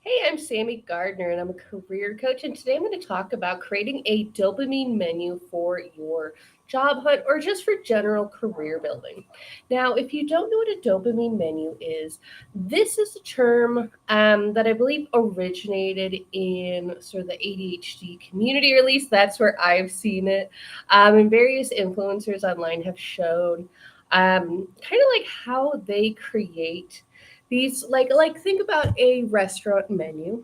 Hey, I'm Sammy Gardner, and I'm a career coach. And today I'm going to talk about creating a dopamine menu for your job hunt or just for general career building. Now, if you don't know what a dopamine menu is, this is a term that I believe originated in sort of the ADHD community, or at least that's where I've seen it. And various influencers online have shown kind of like how they create these like think about a restaurant menu,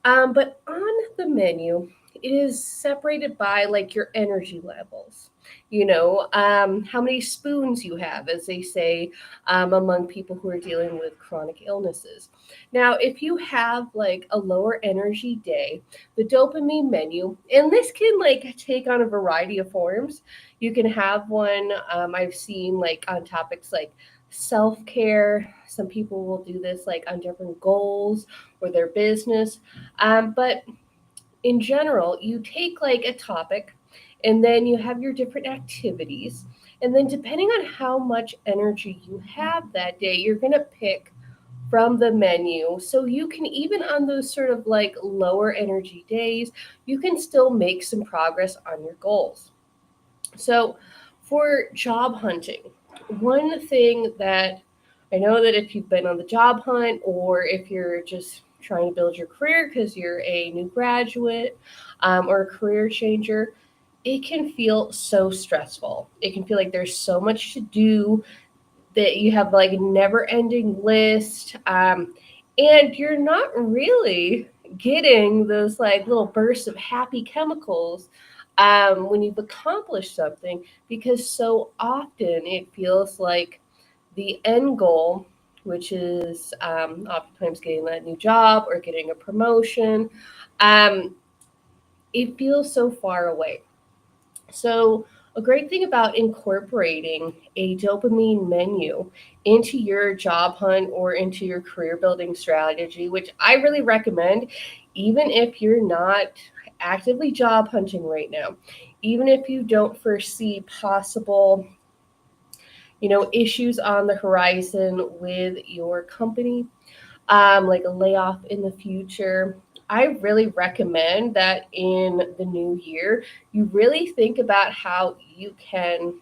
but on the menu it is separated by like your energy levels. How many spoons you have, as they say, among people who are dealing with chronic illnesses. Now, if you have like a lower energy day, the dopamine menu, and this can like take on a variety of forms. You can have one, I've seen like on topics like self care. Some people will do this like on different goals or their business. But in general, you take like a topic and then you have your different activities. And then, depending on how much energy you have that day, you're going to pick from the menu. So you can, even on those sort of like lower energy days, you can still make some progress on your goals. So, for job hunting, one thing that I know that if you've been on the job hunt or if you're just trying to build your career because you're a new graduate or a career changer, it can feel so stressful. It can feel like there's so much to do, that you have like a never ending list, and you're not really getting those like little bursts of happy chemicals when you've accomplished something, because so often it feels like the end goal, which is oftentimes getting that new job or getting a promotion, um, it feels so far away. So, a great thing about incorporating a dopamine menu into your job hunt or into your career building strategy, which I really recommend, even if you're not actively job hunting right now, even if you don't foresee possible, issues on the horizon with your company, like a layoff in the future, I really recommend that in the new year, you really think about how you can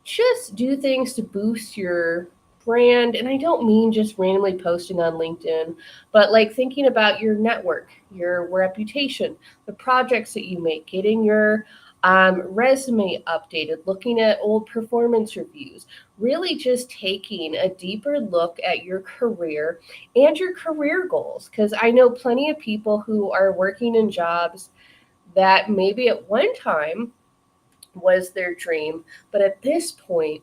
just do things to boost your brand. And I don't mean just randomly posting on LinkedIn, but like thinking about your network, your reputation, the projects that you make, getting your resume updated, looking at old performance reviews, really just taking a deeper look at your career and your career goals. Because I know plenty of people who are working in jobs that maybe at one time was their dream, but at this point,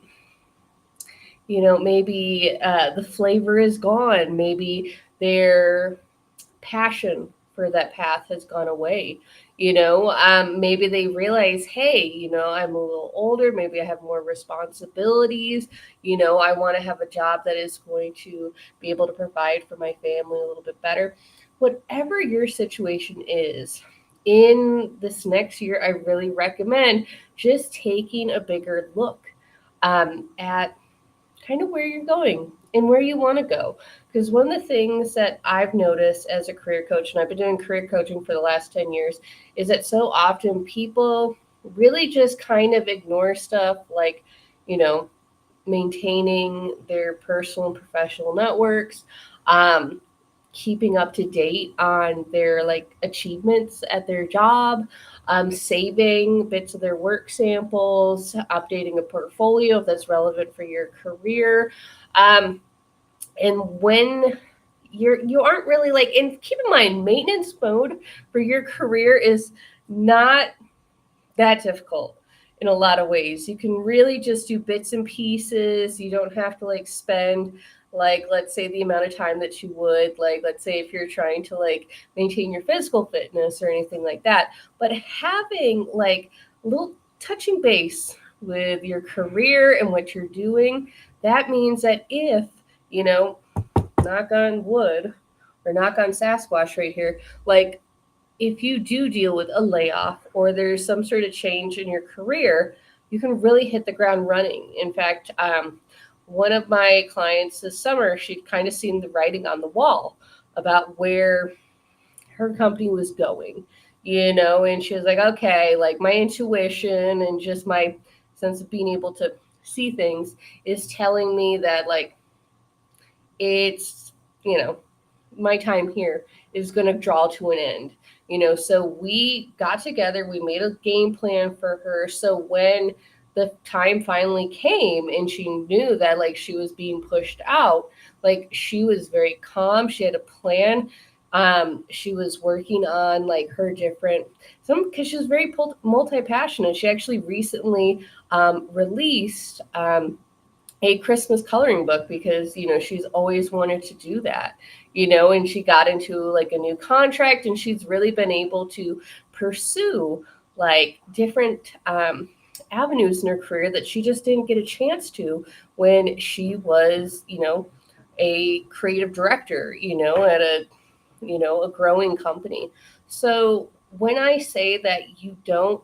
maybe the flavor is gone. Maybe their passion for that path has gone away. Maybe they realize, hey, I'm a little older. Maybe I have more responsibilities. I want to have a job that is going to be able to provide for my family a little bit better. Whatever your situation is, in this next year, I really recommend just taking a bigger look at kind of where you're going and where you want to go. Because one of the things that I've noticed as a career coach, and I've been doing career coaching for the last 10 years, is that so often people really just kind of ignore stuff like, you know, maintaining their personal and professional networks, um, keeping up to date on their like achievements at their job, saving bits of their work samples, updating a portfolio if that's relevant for your career. Um, and when you aren't really like, and keep in mind, maintenance mode for your career is not that difficult in a lot of ways. You can really just do bits and pieces. You don't have to like spend, like, let's say the amount of time that you would, like, let's say if you're trying to like maintain your physical fitness or anything like that. But having like a little touching base with your career and what you're doing, that means that if, you know, knock on wood or knock on Sasquatch right here, like if you do deal with a layoff or there's some sort of change in your career, you can really hit the ground running. In fact, one of my clients this summer, she'd kind of seen the writing on the wall. about where her company was going, and she was like, okay, like my intuition and just my sense of being able to see things is telling me that like it's, you know, my time here is going to draw to an end. So we got together, we made a game plan for her. So when the time finally came and she knew that like she was being pushed out, like she was very calm. She had a plan. She was working on like her different some because she was very multi-passionate. She actually recently released a Christmas coloring book because she's always wanted to do that, and she got into like a new contract, and she's really been able to pursue like different avenues in her career that she just didn't get a chance to when she was a creative director at a growing company. So when I say that you don't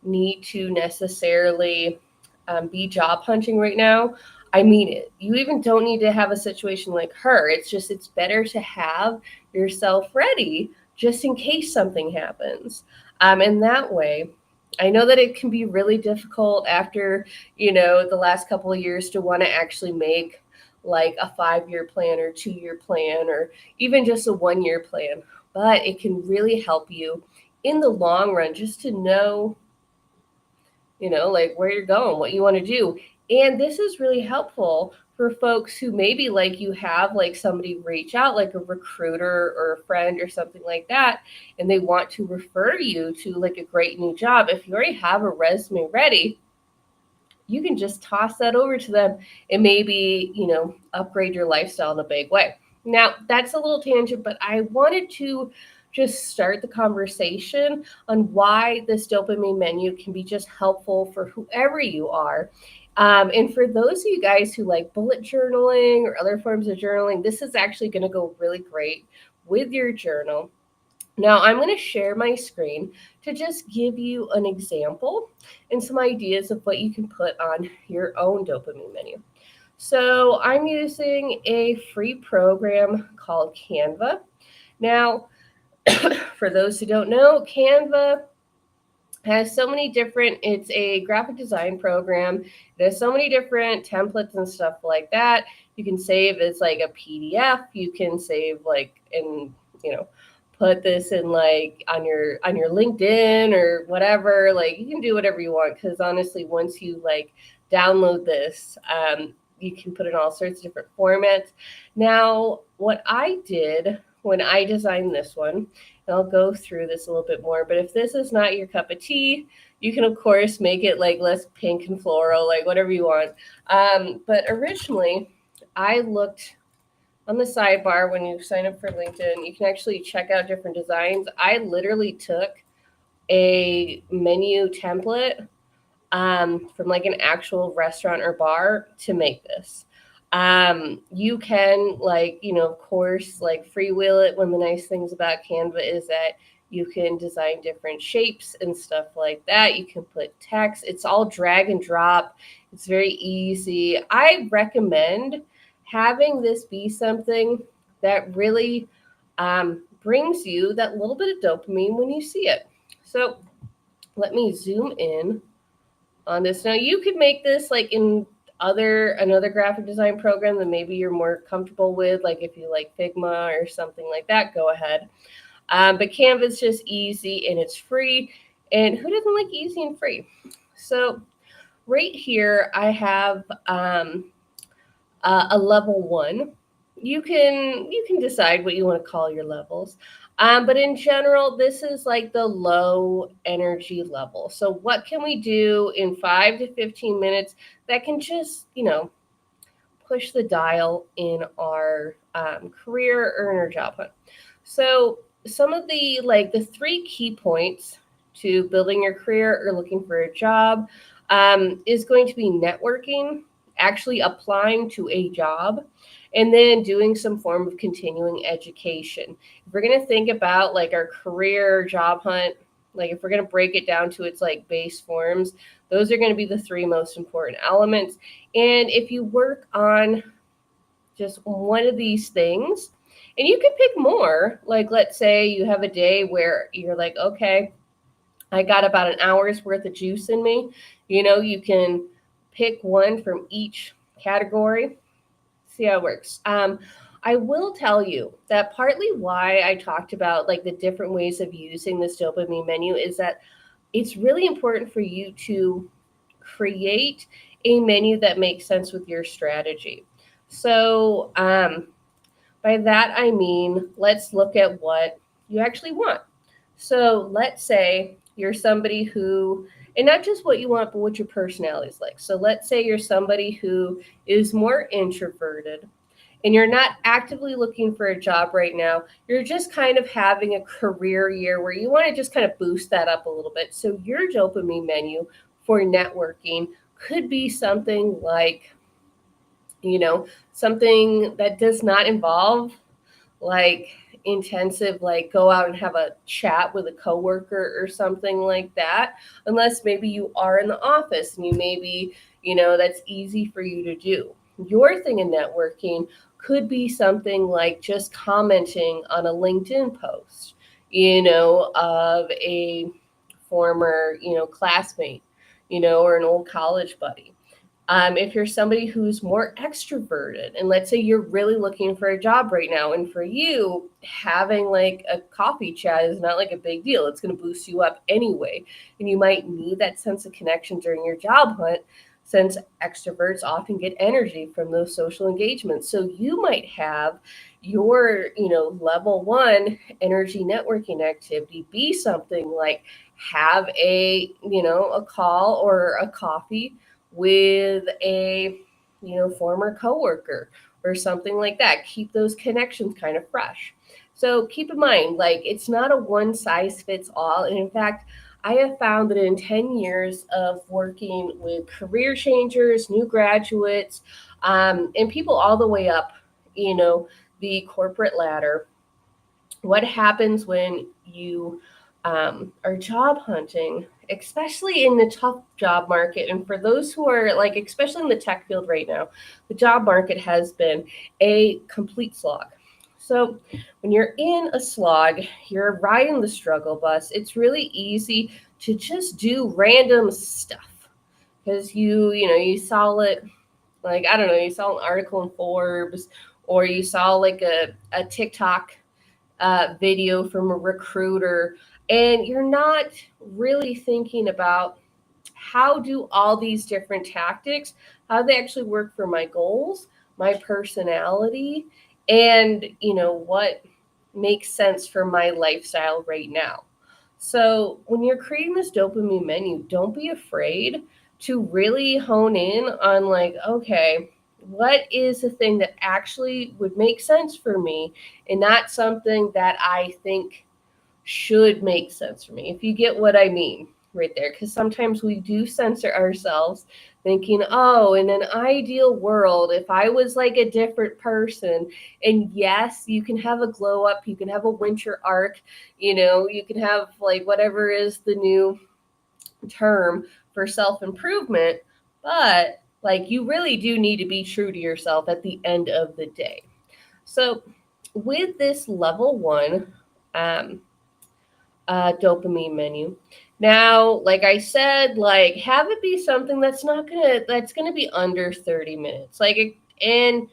need to necessarily be job hunting right now, I mean it. You even don't need to have a situation like her. It's better to have yourself ready just in case something happens. And that way, I know that it can be really difficult after, the last couple of years to want to actually make like a 5-year plan or 2-year plan or even just a 1-year plan. But it can really help you in the long run just to know like where you're going, what you want to do. And this is really helpful for folks who maybe like you have like somebody reach out, like a recruiter or a friend or something like that, and they want to refer you to like a great new job. If you already have a resume ready, you can just toss that over to them and maybe, upgrade your lifestyle in a big way. Now, that's a little tangent, but I wanted to just start the conversation on why this dopamine menu can be just helpful for whoever you are. And for those of you guys who like bullet journaling or other forms of journaling, this is actually going to go really great with your journal. Now, I'm going to share my screen to just give you an example and some ideas of what you can put on your own dopamine menu. So, I'm using a free program called Canva. Now, for those who don't know, Canva has so many different, it's a graphic design program. It has so many different templates and stuff like that. You can save as like a PDF. You can save like in, put this in like on your LinkedIn or whatever. Like you can do whatever you want because honestly, once you like download this, you can put in all sorts of different formats. Now, what I did when I designed this one, and I'll go through this a little bit more, but if this is not your cup of tea, you can of course make it like less pink and floral, like whatever you want. But originally, I looked on the sidebar when you sign up for LinkedIn, you can actually check out different designs. I literally took a menu template from like an actual restaurant or bar to make this. You can like, of course, like freewheel it. One of the nice things about Canva is that you can design different shapes and stuff like that. You can put text. It's all drag and drop. It's very easy. I recommend having this be something that really brings you that little bit of dopamine when you see it. So let me zoom in on this. Now you could make this like in another graphic design program that maybe you're more comfortable with, like if you like Figma or something like that, go ahead. But Canva's just easy and it's free. And who doesn't like easy and free? So right here, I have a level 1. You can decide what you want to call your levels. But in general, this is like the low energy level. So what can we do in 5 to 15 minutes that can just, push the dial in our career or in our job hunt? So some of the 3 key points to building your career or looking for a job is going to be networking, actually applying to a job, and then doing some form of continuing education. If we're going to think about like our career job hunt, like if we're going to break it down to its like base forms, those are going to be the 3 most important elements. And if you work on just one of these things And you can pick more. Like, let's say you have a day where you're like, okay, I got about an hour's worth of juice in me. You can pick one from each category, see how it works. I will tell you that partly why I talked about like the different ways of using this dopamine menu is that it's really important for you to create a menu that makes sense with your strategy. So, by that I mean, let's look at what you actually want. So, let's say you're somebody who, and not just what you want, but what your personality is like. So, let's say you're somebody who is more introverted and you're not actively looking for a job right now. You're just kind of having a career year where you want to just kind of boost that up a little bit. So, your dopamine menu for networking could be something like, something that does not involve like intensive, like go out and have a chat with a coworker or something like that, unless maybe you are in the office and you maybe, that's easy for you to do. Your thing in networking could be something like just commenting on a LinkedIn post, of a former, classmate, or an old college buddy. If you're somebody who's more extroverted, and let's say you're really looking for a job right now, and for you, having like a coffee chat is not like a big deal. It's going to boost you up anyway. And you might need that sense of connection during your job hunt, since extroverts often get energy from those social engagements. So you might have your, level one energy networking activity be something like have a call or a coffee with a former coworker or something like that. Keep those connections kind of fresh. So keep in mind, like, it's not a one size fits all. And in fact, I have found that in 10 years of working with career changers, new graduates, and people all the way up, you know the corporate ladder, what happens when you are job hunting, especially in the tough job market. And for those who are like, especially in the tech field right now, the job market has been a complete slog. So when you're in a slog, you're riding the struggle bus, it's really easy to just do random stuff because you saw it, like, I don't know, you saw an article in Forbes, or you saw like a TikTok video from a recruiter, and you're not really thinking about how do all these different tactics, how they actually work for my goals, my personality, and what makes sense for my lifestyle right now. So when you're creating this dopamine menu, don't be afraid to really hone in on, like, okay, what is the thing that actually would make sense for me, and not something that I think should make sense for me, if you get what I mean right there. Because sometimes we do censor ourselves thinking, oh, in an ideal world, if I was like a different person. And yes, you can have a glow up, you can have a winter arc, you can have like whatever is the new term for self improvement, but like you really do need to be true to yourself at the end of the day. So with this level one, um, dopamine menu. Now, like I said, like, have it be something that's gonna be under 30 minutes. And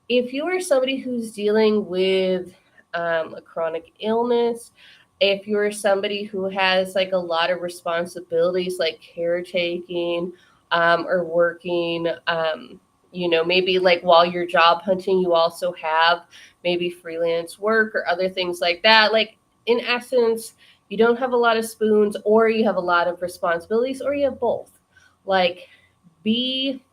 if you are somebody who's dealing with a chronic illness, if you're somebody who has like a lot of responsibilities like caretaking, or working, maybe like while you're job hunting, you also have maybe freelance work or other things like that. Like, in essence, you don't have a lot of spoons, or you have a lot of responsibilities, or you have both. Like, be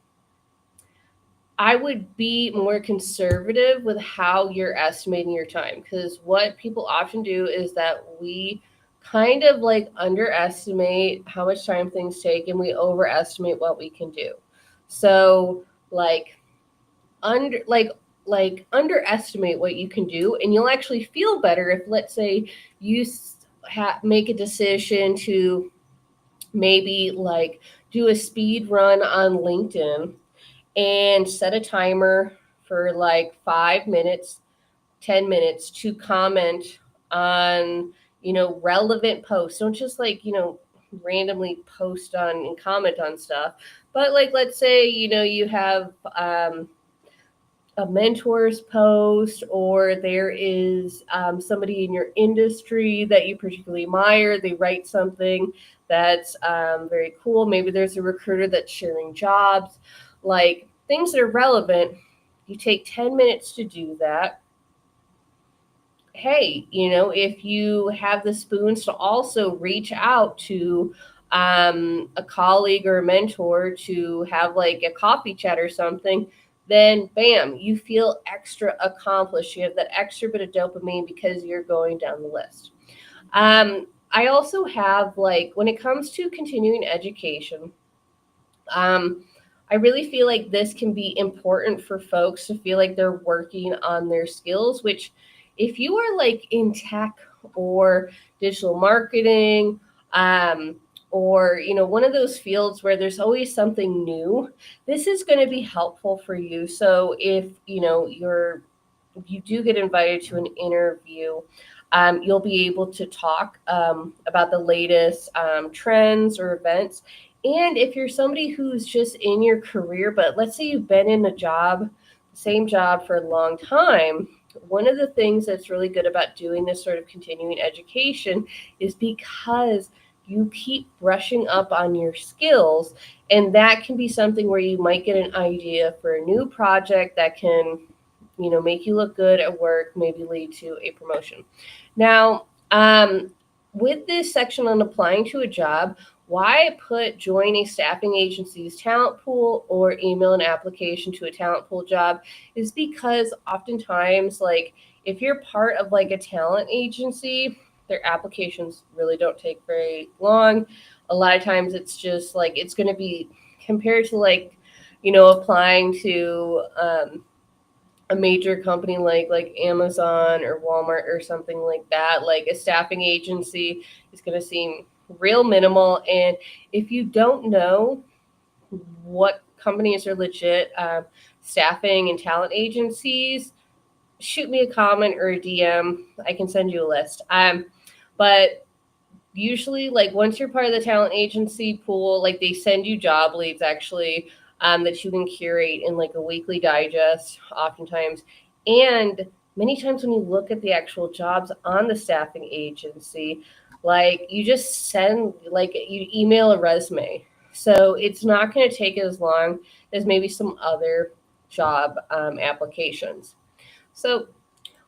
I would be more conservative with how you're estimating your time, because what people often do is that we kind of like underestimate how much time things take and we overestimate what we can do. So, like, under underestimate what you can do, and you'll actually feel better if, let's say, you make a decision to maybe like do a speed run on LinkedIn and set a timer for like 5 minutes, 10 minutes to comment on, relevant posts. Don't just like, randomly post on and comment on stuff. But like, let's say, you have a mentor's post, or there is somebody in your industry that you particularly admire. They write something that's very cool. Maybe there's a recruiter that's sharing jobs, like things that are relevant. You take 10 minutes to do that. Hey, if you have the spoons to also reach out to a colleague or a mentor to have like a coffee chat or something, then bam, you feel extra accomplished. You have that extra bit of dopamine because you're going down the list. I also have, like, when it comes to continuing education, um, I really feel like this can be important for folks to feel like they're working on their skills, which, if you are like in tech or digital marketing, um, or one of those fields where there's always something new, this is going to be helpful for you. So if you do get invited to an interview, you'll be able to talk about the latest trends or events. And if you're somebody who's just in your career, but let's say you've been in a job, same job for a long time, one of the things that's really good about doing this sort of continuing education is because you keep brushing up on your skills. And that can be something where you might get an idea for a new project that can, make you look good at work, maybe lead to a promotion. Now, with this section on applying to a job, why I put join a staffing agency's talent pool or email an application to a talent pool job is because oftentimes, like, if you're part of like a talent agency, their applications really don't take very long. A lot of times it's just like it's going to be compared to like, applying to a major company like Amazon or Walmart or something like that. Like, a staffing agency is going to seem real minimal. And if you don't know what companies are legit staffing and talent agencies, shoot me a comment or a DM. I can send you a list. But usually, like, once you're part of the talent agency pool, like, they send you job leads actually, that you can curate in like a weekly digest oftentimes. And many times when you look at the actual jobs on the staffing agency, like, you just send, like, you email a resume, so it's not going to take as long as maybe some other job applications. So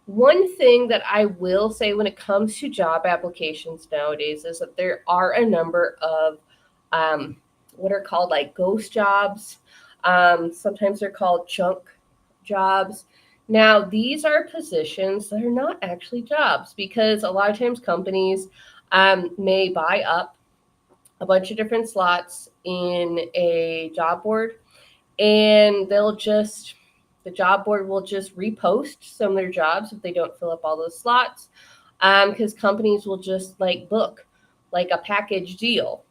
one thing that I will say when it comes to job applications nowadays is that there are a number of um, what are called like ghost jobs. Sometimes they're called junk jobs. Now, these are positions that are not actually jobs because a lot of times companies may buy up a bunch of different slots in a job board, and the job board will just repost some of their jobs if they don't fill up all those slots, because companies will just like book like a package deal,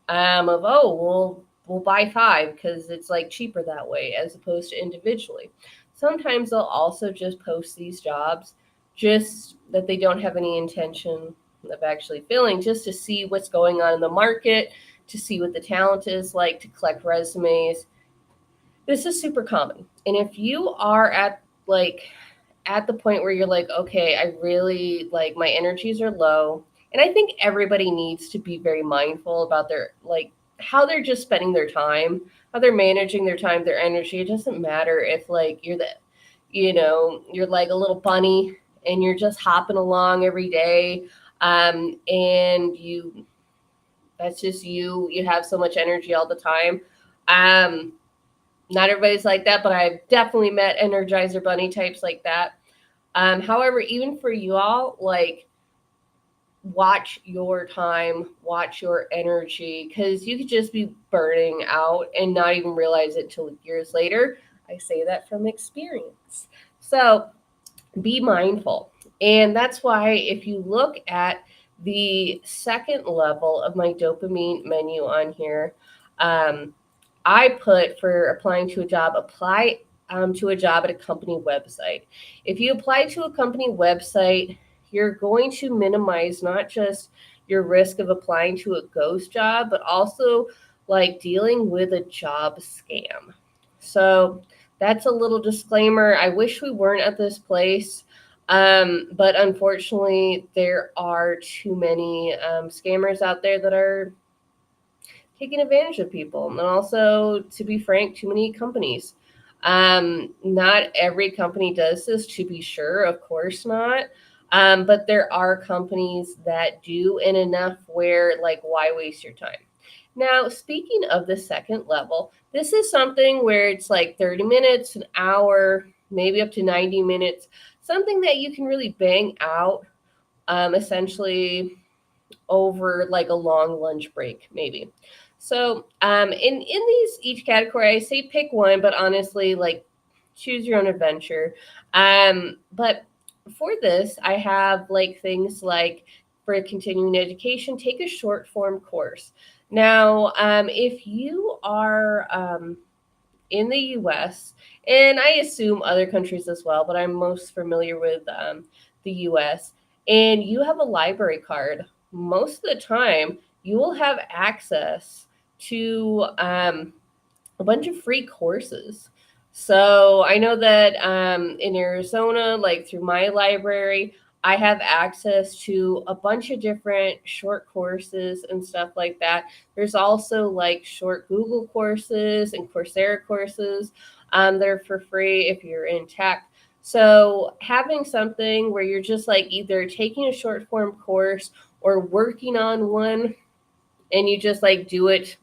of, oh, we'll buy five because it's like cheaper that way as opposed to individually. Sometimes they'll also just post these jobs just that they don't have any intention of actually filling, just to see what's going on in the market, to see what the talent is like, to collect resumes. This is super common. And if you are at the point where you're like, okay, I really, like, my energies are low. And I think everybody needs to be very mindful about their, like, how they're just spending their time, how they're managing their time, their energy. It doesn't matter if like you're like a little bunny and you're just hopping along every day. And that's just you have so much energy all the time. Um, Not everybody's like that, but I've definitely met Energizer Bunny types like that. However, even for you all, like, watch your time, watch your energy, because you could just be burning out and not even realize it till years later. I say that from experience. So be mindful. And that's why if you look at the second level of my dopamine menu on here, um, I put for applying to a job, apply to a job at a company website. If you apply to a company website, you're going to minimize not just your risk of applying to a ghost job, but also like dealing with a job scam. So that's a little disclaimer. I wish we weren't at this place. But unfortunately, there are too many scammers out there that are taking advantage of people. And also, to be frank, too many companies. Not every company does this, to be sure, of course not. But there are companies that do, and enough where, like, why waste your time? Now, speaking of the second level, this is something where it's like 30 minutes, an hour, maybe up to 90 minutes, something that you can really bang out essentially over like a long lunch break, maybe. So, in these each category, I say pick one, but honestly, like choose your own adventure. But for this, I have like things like for continuing education, take a short form course. Now, if you are in the US, and I assume other countries as well, but I'm most familiar with the US, and you have a library card, most of the time you will have access to a bunch of free courses. So I know that in Arizona, like through my library, I have access to a bunch of different short courses and stuff like that. There's also like short Google courses and Coursera courses. They're for free if you're in tech. So having something where you're just like either taking a short form course or working on one and you just like do it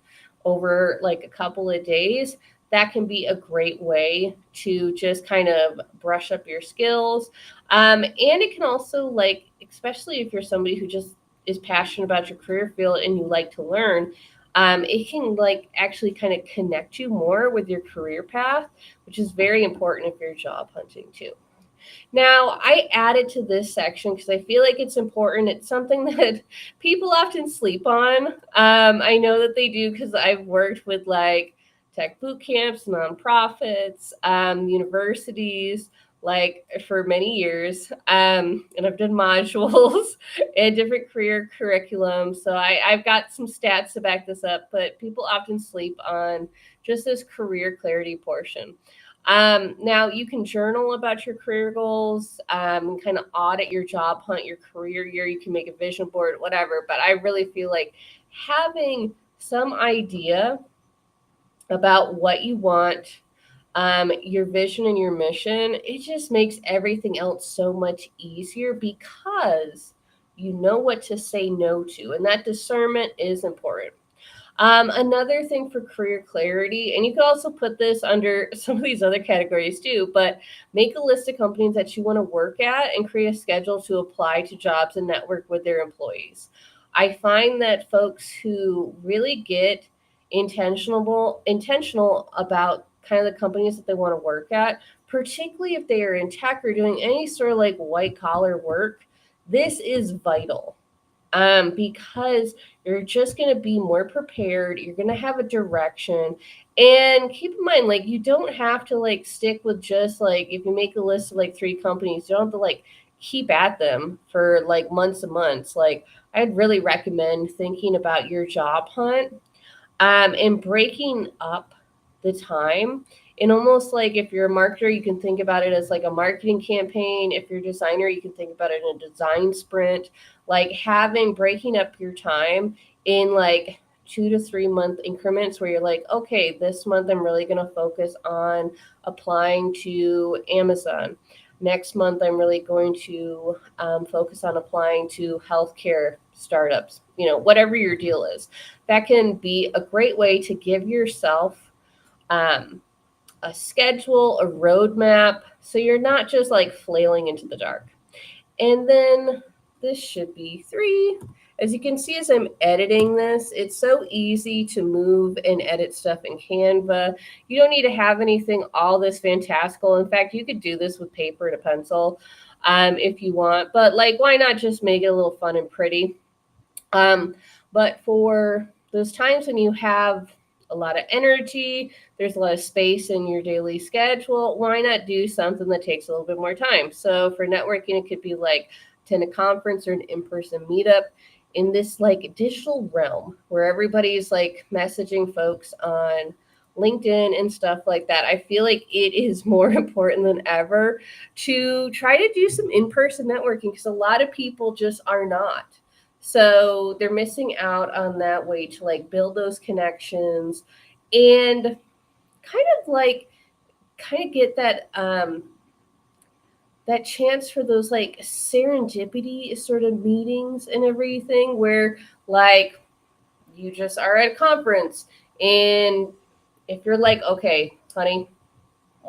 over like a couple of days, that can be a great way to just kind of brush up your skills. And it can also like, especially if you're somebody who just is passionate about your career field and you like to learn, it can like actually kind of connect you more with your career path, which is very important if you're job hunting too. Now, I added to this section because I feel like it's important. It's something that people often sleep on. I know that they do because I've worked with like tech boot camps, nonprofits, universities, like for many years. And I've done modules and different career curriculums. So I've got some stats to back this up, but people often sleep on just this career clarity portion. Now you can journal about your career goals, kind of audit your job hunt, your career year. You can make a vision board, whatever. But I really feel like having some idea about what you want, your vision and your mission, it just makes everything else so much easier because you know what to say no to. And that discernment is important. Another thing for career clarity, and you could also put this under some of these other categories too, but make a list of companies that you want to work at and create a schedule to apply to jobs and network with their employees. I find that folks who really get intentional about kind of the companies that they want to work at, particularly if they are in tech or doing any sort of like white collar work, this is vital because you're just going to be more prepared. You're going to have a direction. And keep in mind, like, you don't have to like stick with just like, if you make a list of like three companies, you don't have to like keep at them for like months and months. Like, I'd really recommend thinking about your job hunt and breaking up the time. And almost like if you're a marketer, you can think about it as like a marketing campaign. If you're a designer, you can think about it in a design sprint. Like having breaking up your time in like 2 to 3 month increments where you're like, okay, this month I'm really going to focus on applying to Amazon. Next month, I'm really going to focus on applying to healthcare startups, whatever your deal is. That can be a great way to give yourself um, a schedule, a roadmap, so you're not just like flailing into the dark. And then this should be 3. As you can see, as I'm editing this, it's so easy to move and edit stuff in Canva. You don't need to have anything all this fantastical. In fact, you could do this with paper and a pencil if you want. But like, why not just make it a little fun and pretty? But for those times when you have a lot of energy, there's a lot of space in your daily schedule. Why not do something that takes a little bit more time? So for networking, it could be like attend a conference or an in-person meetup in this like digital realm where everybody's like messaging folks on LinkedIn and stuff like that. I feel like it is more important than ever to try to do some in-person networking because a lot of people just are not. So they're missing out on that way to like build those connections and kind of get that chance for those like serendipity sort of meetings and everything where like you just are at a conference and if you're like, okay, honey,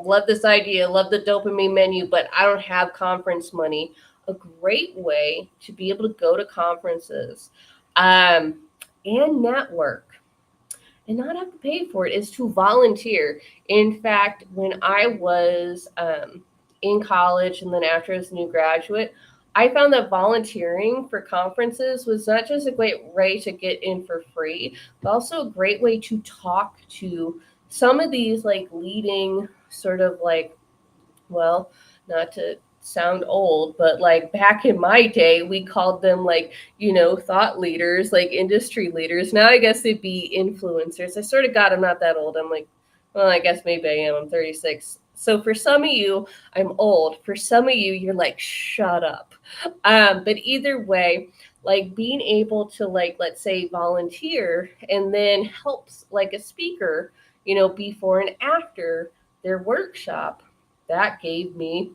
love this idea, love the dopamine menu, but I don't have conference money. A great way to be able to go to conferences um, and network and not have to pay for it is to volunteer. In fact, when I was in college and then after as a new graduate, I found that volunteering for conferences was not just a great way to get in for free, but also a great way to talk to some of these like leading sort of like, well, not to sound old, but like back in my day, we called them like, thought leaders, like industry leaders. Now I guess they'd be influencers. I sort of got, I'm not that old. I'm like, well, I guess maybe I am. I'm 36. So for some of you, I'm old. For some of you, you're like, shut up. But either way, like being able to like, let's say volunteer and then helps like a speaker, before and after their workshop that gave me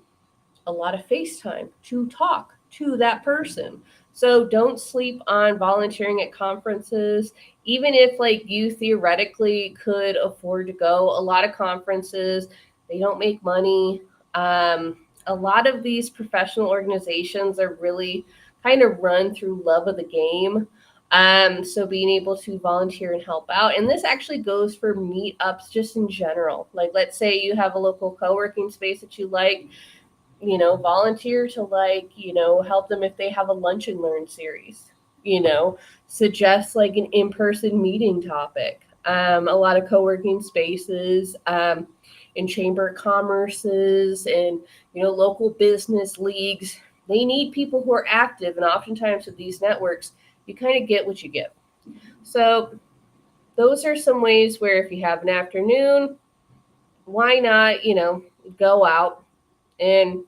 a lot of face time to talk to that person. So don't sleep on volunteering at conferences. Even if like you theoretically could afford to go, a lot of conferences, they don't make money. A lot of these professional organizations are really kind of run through love of the game. So being able to volunteer and help out, and this actually goes for meetups just in general. Like, let's say you have a local co-working space that you like, volunteer to like, help them if they have a lunch and learn series, suggest like an in-person meeting topic. A lot of co-working spaces, in chamber of commerces and, local business leagues, they need people who are active. And oftentimes with these networks, you kind of get what you give. So those are some ways where if you have an afternoon, why not, go out and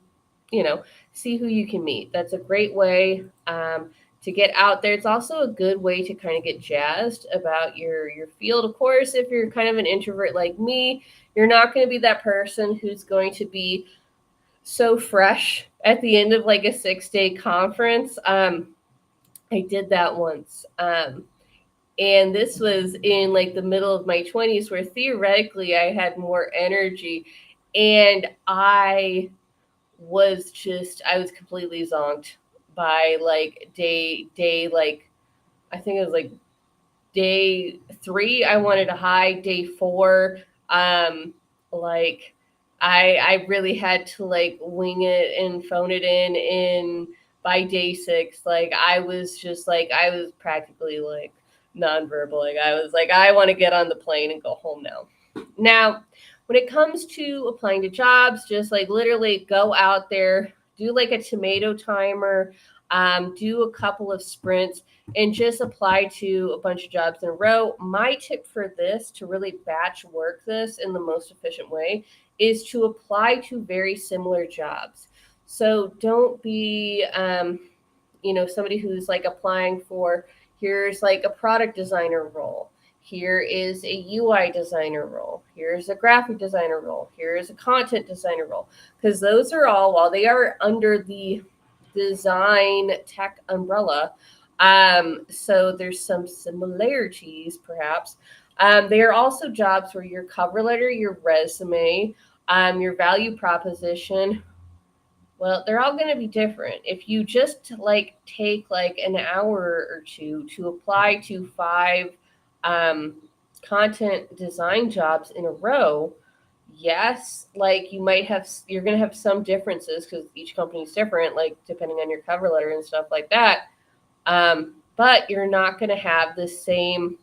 see who you can meet. That's a great way to get out there. It's also a good way to kind of get jazzed about your field. Of course, if you're kind of an introvert like me, you're not going to be that person who's going to be so fresh at the end of like a 6-day conference. I did that once. And this was in like the middle of my 20s where theoretically I had more energy and I was completely zonked by like day like I think it was like day 3 I wanted a high, day 4 um like I really had to like wing it and phone it in by day 6 like I was practically like nonverbal. Like I was like I want to get on the plane and go home now. Now, when it comes to applying to jobs, just like literally go out there, do like a tomato timer, do a couple of sprints, and just apply to a bunch of jobs in a row. My tip for this to really batch work this in the most efficient way is to apply to very similar jobs. So don't be, somebody who's like applying for here's like a product designer role. Here is a UI designer role. Here's a graphic designer role. Here's a content designer role. Because those are all, while they are under the design tech umbrella, so there's some similarities perhaps. They are also jobs where your cover letter, your resume, your value proposition, well, they're all going to be different. If you just like take like an hour or two to apply to 5 um, content design jobs in a row, yes, like you're going to have some differences because each company is different, like depending on your cover letter and stuff like that. But you're not going to have the same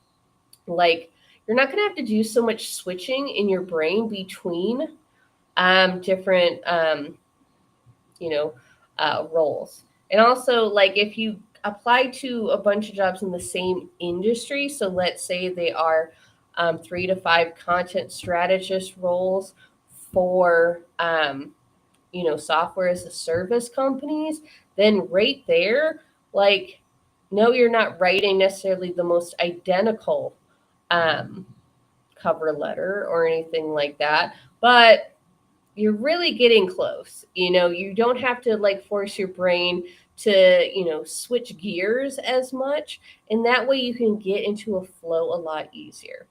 like you're not going to have to do so much switching in your brain between different you know, roles. And also, like if you apply to a bunch of jobs in the same industry, so let's say they are 3 to 5 content strategist roles for, software as a service companies, then right there, like, no, you're not writing necessarily the most identical um, cover letter or anything like that, but you're really getting close. You don't have to like force your brain to, switch gears as much. And that way you can get into a flow a lot easier.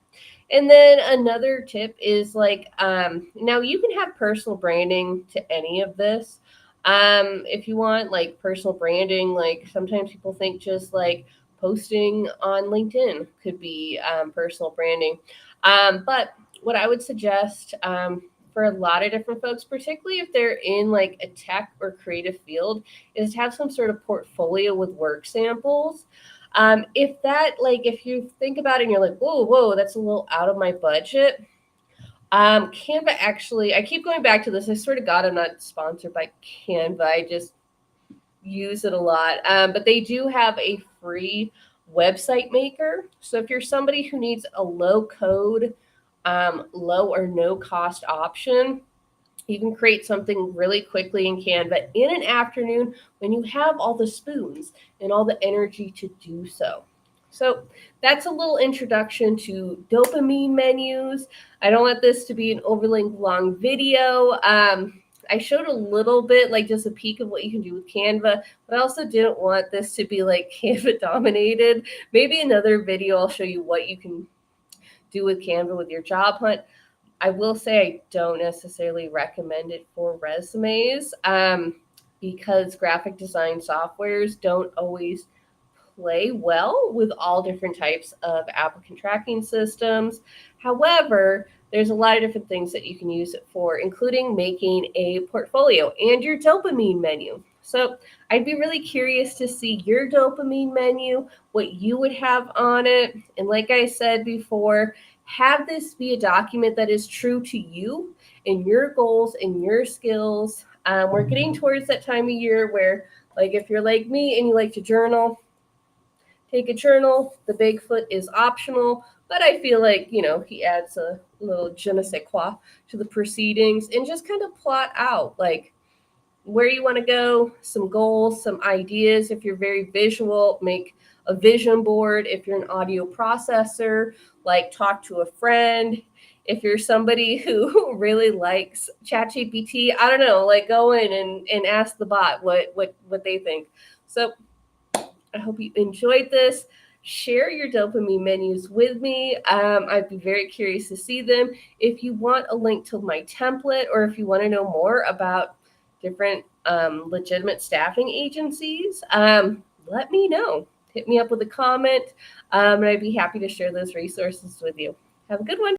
And then another tip is like, now you can have personal branding to any of this. If you want like personal branding, like sometimes people think just like posting on LinkedIn could be personal branding. But what I would suggest for a lot of different folks, particularly if they're in like a tech or creative field, is to have some sort of portfolio with work samples. If you think about it and you're like, whoa, that's a little out of my budget. Canva actually, I keep going back to this. I swear to God, I'm not sponsored by Canva. I just use it a lot. But they do have a free website maker. So if you're somebody who needs a low code, low or no cost option, you can create something really quickly in Canva in an afternoon when you have all the spoons and all the energy to do so. So that's a little introduction to dopamine menus. I don't want this to be an overly long video. I showed a little bit, like just a peek of what you can do with Canva, but I also didn't want this to be like Canva dominated. Maybe another video I'll show you what you can do with Canva with your job hunt. I will say I don't necessarily recommend it for resumes because graphic design softwares don't always play well with all different types of applicant tracking systems. However, there's a lot of different things that you can use it for, including making a portfolio and your dopamine menu. So I'd be really curious to see your dopamine menu, what you would have on it. And like I said before, have this be a document that is true to you and your goals and your skills. We're getting towards that time of year where, like, if you're like me and you like to journal, take a journal. The Bigfoot is optional, but I feel like, he adds a little je ne sais quoi to the proceedings and just kind of plot out, like, where you want to go, some goals, some ideas. If you're very visual, make a vision board. If you're an audio processor, like talk to a friend. If you're somebody who really likes ChatGPT, I don't know, like go in and ask the bot what they think. So I hope you enjoyed this. Share your dopamine menus with me. I'd be very curious to see them. If you want a link to my template or if you want to know more about different legitimate staffing agencies, let me know. Hit me up with a comment, and I'd be happy to share those resources with you. Have a good one.